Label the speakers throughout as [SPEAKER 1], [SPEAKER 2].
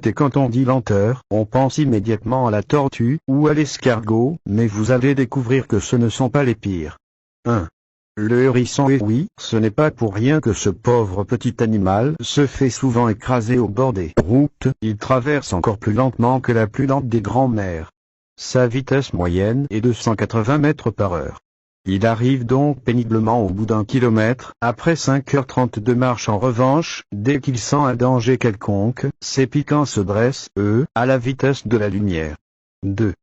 [SPEAKER 1] Et quand on dit lenteur, on pense immédiatement à la tortue ou à l'escargot, mais vous allez découvrir que ce ne sont pas les pires. 1. Le hérisson. Et oui, ce n'est pas pour rien que ce pauvre petit animal se fait souvent écraser au bord des routes. Il traverse encore plus lentement que la plus lente des grands-mères. Sa vitesse moyenne est de 180 mètres par heure. Il arrive donc péniblement au bout d'1 kilomètre, après 5h30 de marche. En revanche, dès qu'il sent un danger quelconque, ses piquants se dressent, à la vitesse de la lumière. 2.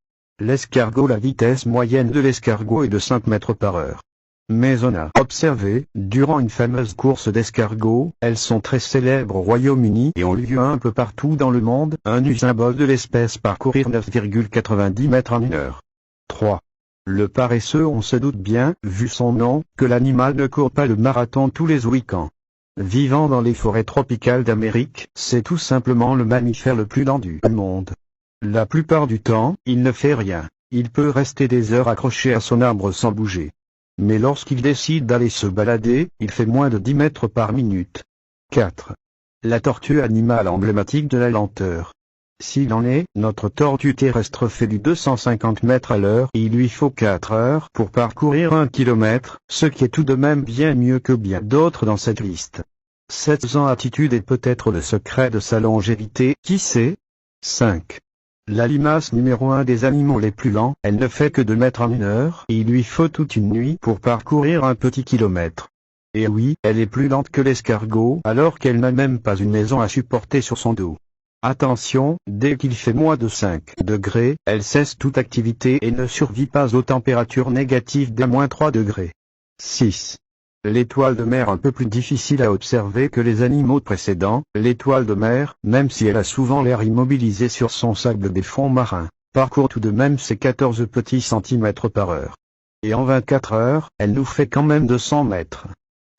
[SPEAKER 1] L'escargot. La vitesse moyenne de l'escargot est de 5 mètres par heure. Mais on a observé, durant une fameuse course d'escargots, elles sont très célèbres au Royaume-Uni et ont lieu un peu partout dans le monde, un symbole de l'espèce parcourir 9,90 mètres en 1 heure. 3. Le paresseux. On se doute bien, vu son nom, que l'animal ne court pas le marathon tous les week-ends. Vivant dans les forêts tropicales d'Amérique, c'est tout simplement le mammifère le plus lent du monde. La plupart du temps, il ne fait rien. Il peut rester des heures accroché à son arbre sans bouger. Mais lorsqu'il décide d'aller se balader, il fait moins de 10 mètres par minute. 4. La tortue. Animal emblématique de la lenteur. S'il en est, notre tortue terrestre fait du 250 mètres à l'heure et il lui faut 4 heures pour parcourir 1 kilomètre, ce qui est tout de même bien mieux que bien d'autres dans cette liste. Cette attitude est peut-être le secret de sa longévité, qui sait? 5. La limace numéro 1 des animaux les plus lents. Elle ne fait que 2 mètres en 1 heure et il lui faut toute une nuit pour parcourir un petit kilomètre. Et oui, elle est plus lente que l'escargot alors qu'elle n'a même pas une maison à supporter sur son dos. Attention, dès qu'il fait moins de 5 degrés, elle cesse toute activité et ne survit pas aux températures négatives d'-3 degrés. 6. L'étoile de mer. Un peu plus difficile à observer que les animaux précédents, l'étoile de mer, même si elle a souvent l'air immobilisée sur son sable des fonds marins, parcourt tout de même ses 14 petits centimètres par heure. Et en 24 heures, elle nous fait quand même 200 mètres.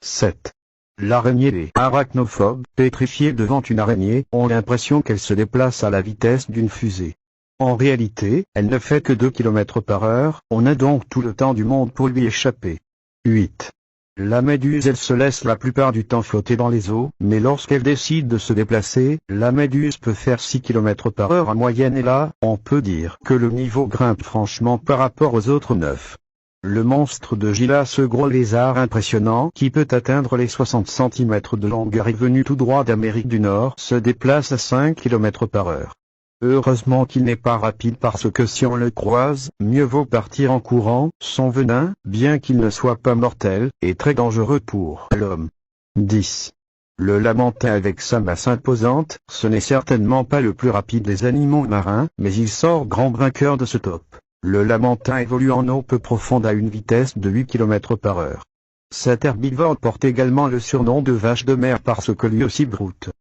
[SPEAKER 1] 7. L'araignée. Les arachnophobes, pétrifiés devant une araignée, ont l'impression qu'elle se déplace à la vitesse d'une fusée. En réalité, elle ne fait que 2 km par heure, on a donc tout le temps du monde pour lui échapper. 8. La méduse. Elle se laisse la plupart du temps flotter dans les eaux, mais lorsqu'elle décide de se déplacer, la méduse peut faire 6 km par heure en moyenne et là, on peut dire que le niveau grimpe franchement par rapport aux autres 9. Le monstre de Gila. Ce gros lézard impressionnant, qui peut atteindre les 60 cm de longueur et venu tout droit d'Amérique du Nord, se déplace à 5 km par heure. Heureusement qu'il n'est pas rapide parce que si on le croise, mieux vaut partir en courant. Son venin, bien qu'il ne soit pas mortel, est très dangereux pour l'homme. 10. Le lamantin. Avec sa masse imposante, ce n'est certainement pas le plus rapide des animaux marins, mais il sort grand vainqueur de ce top. Le lamantin évolue en eau peu profonde à une vitesse de 8 km par heure. Cet herbivore porte également le surnom de vache de mer parce que lui aussi broute